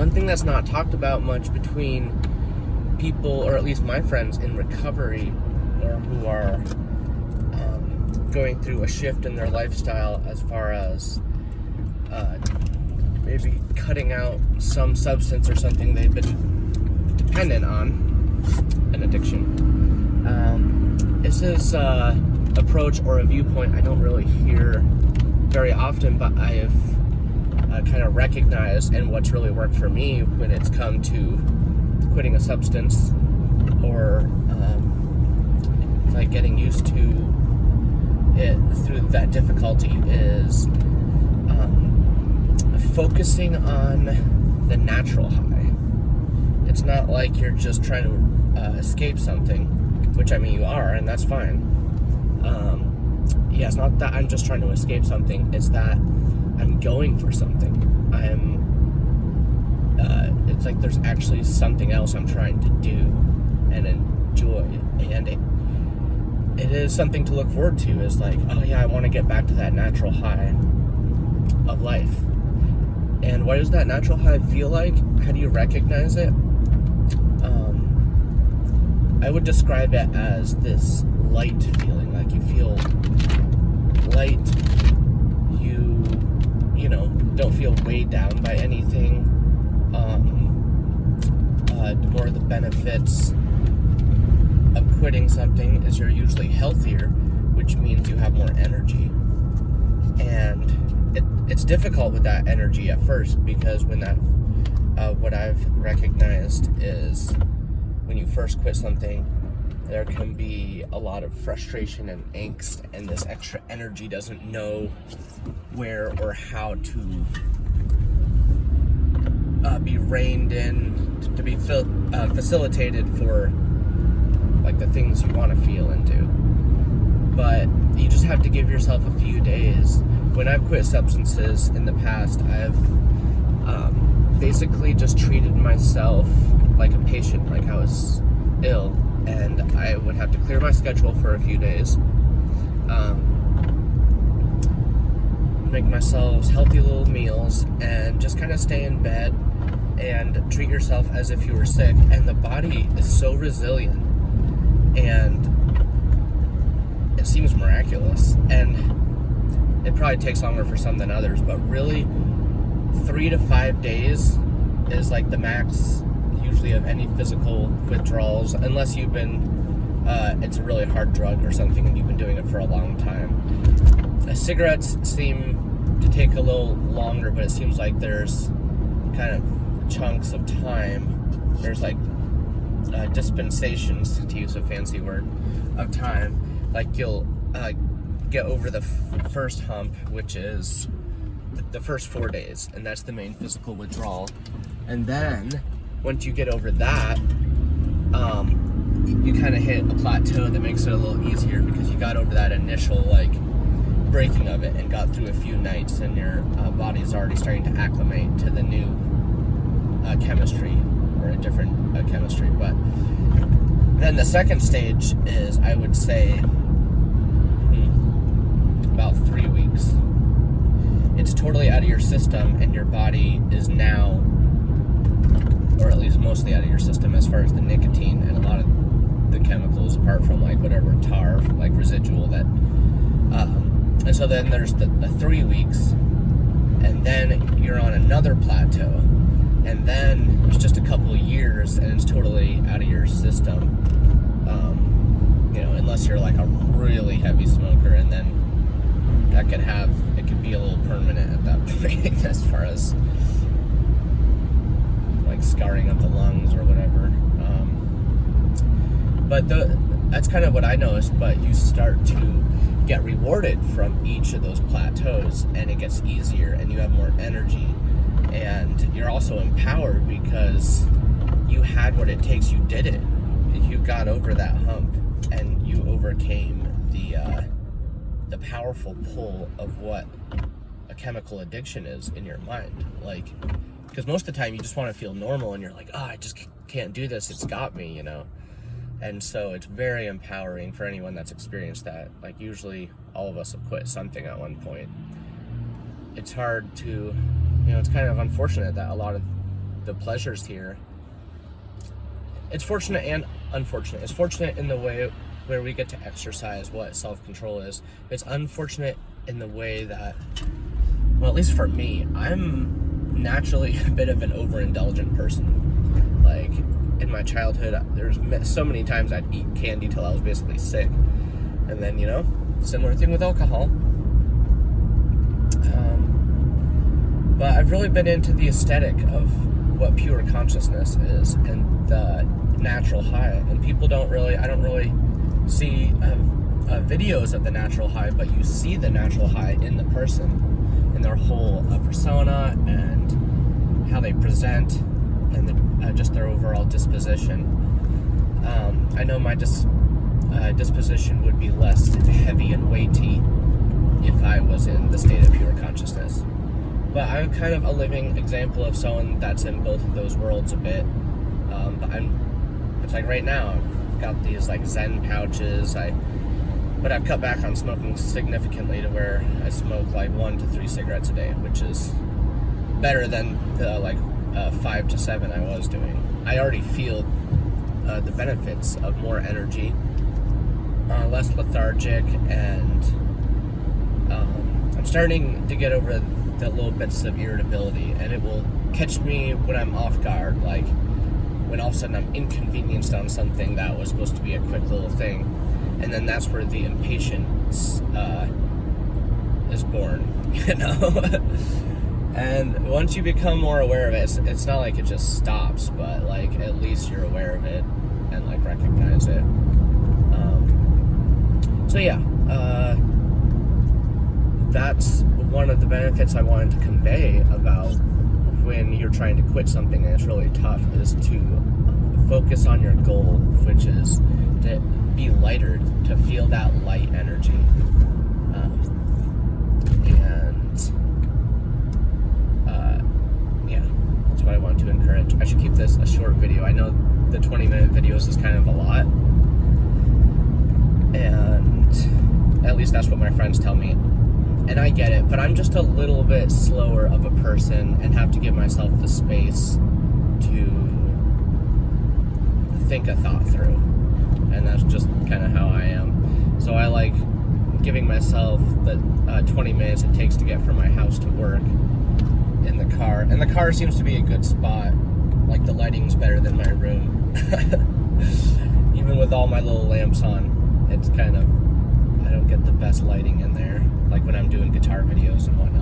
one thing that's not talked about much between people, or at least my friends in recovery, or who are going through a shift in their lifestyle as far as maybe cutting out some substance or something they've been dependent on, an addiction. This is approach or a viewpoint I don't really hear very often, but I have kind of recognized, and what's really worked for me when it's come to quitting a substance or like getting used to it through that difficulty, is focusing on the natural high. It's not like you're just trying to escape something, which I mean you are, and that's fine. It's not that I'm just trying to escape something, it's that I'm going for something. It's like there's actually something else I'm trying to do and enjoy, and it is something to look forward to. Is like, oh yeah, I want to get back to that natural high of life. And what does that natural high feel like? How do you recognize it? I would describe it as this light feeling, like you feel light, you don't feel weighed down by anything. More of the benefits of quitting something is you're usually healthier, which means you have more energy. And it's difficult with that energy at first, because when what I've recognized is when you first quit something, there can be a lot of frustration and angst, and this extra energy doesn't know where or how to be reined in, to be facilitated for like the things you want to feel into. But you just have to give yourself a few days. When I've quit substances in the past, I've basically just treated myself like a patient, like I was ill, and I would have to clear my schedule for a few days, make myself healthy little meals, and just kind of stay in bed and treat yourself as if you were sick. And the body is so resilient, and it seems miraculous, and it probably takes longer for some than others, but really 3 to 5 days is like the max usually of any physical withdrawals, unless you've been it's a really hard drug or something and you've been doing it for a long time. Cigarettes seem to take a little longer, but it seems like there's kind of chunks of time, there's like dispensations, to use a fancy word, of time. Like you'll get over the first hump, which is the first 4 days, and that's the main physical withdrawal. And then once you get over that, you kind of hit a plateau that makes it a little easier, because you got over that initial like breaking of it and got through a few nights, and your body's already starting to acclimate to the new chemistry, or a different chemistry. But then the second stage is, I would say, about 3 weeks. It's totally out of your system, and your body is now, or at least mostly out of your system as far as the nicotine and a lot of the chemicals, apart from like whatever tar, like residual that and so then there's the 3 weeks, and then you're on another plateau, and then there's just a couple of years and it's totally out of your system, unless you're like a really heavy smoker, and then it could be a little permanent at that point as far as like scarring up the lungs or whatever. But that's kind of what I noticed. But you start to get rewarded from each of those plateaus, and it gets easier, and you have more energy, and you're also empowered because you had what it takes. You did it. You got over that hump, and you overcame the powerful pull of what a chemical addiction is in your mind. Like, because most of the time you just want to feel normal, and you're like, oh, I just can't do this, it's got me, and so it's very empowering for anyone that's experienced that. Like, usually all of us have quit something at one point. It's hard to, it's kind of unfortunate that a lot of the pleasures here. It's fortunate and unfortunate. It's fortunate in the way where we get to exercise what self-control is. It's unfortunate in the way that, well, at least for me, I'm naturally a bit of an overindulgent person. Like, in my childhood, there's so many times I'd eat candy till I was basically sick. And then, you know, similar thing with alcohol. But I've really been into the aesthetic of what pure consciousness is and the natural high. And people I don't really see videos of the natural high, but you see the natural high in the person, in their whole persona and how they present and just their overall disposition. I know my disposition would be less heavy and weighty if I was in the state of pure consciousness. But I'm kind of a living example of someone that's in both of those worlds a bit. But it's like right now, I've got these like Zen pouches. But I've cut back on smoking significantly to where I smoke like 1 to 3 cigarettes a day, which is better than the 5 to 7 I was doing. I already feel the benefits of more energy, less lethargic, and I'm starting to get over the little bits of irritability, and it will catch me when I'm off guard, like when all of a sudden I'm inconvenienced on something that was supposed to be a quick little thing, and then that's where the impatience is born, you know? And once you become more aware of it, it's not like it just stops, but like at least you're aware of it and like recognize it. So yeah, that's one of the benefits I wanted to convey about when you're trying to quit something and it's really tough, is to focus on your goal, which is to be lighter, to feel that light energy. That's what I want to encourage. I should keep this a short video. I know the 20-minute videos is kind of a lot, and at least that's what my friends tell me. And I get it, but I'm just a little bit slower of a person and have to give myself the space to think a thought through. And that's just kind of how I am. So I like giving myself the 20 minutes it takes to get from my house to work in the car. And the car seems to be a good spot. Like, the lighting's better than my room. Even with all my little lamps on, it's kind of, I don't get the best lighting in there, like when I'm doing guitar videos and whatnot.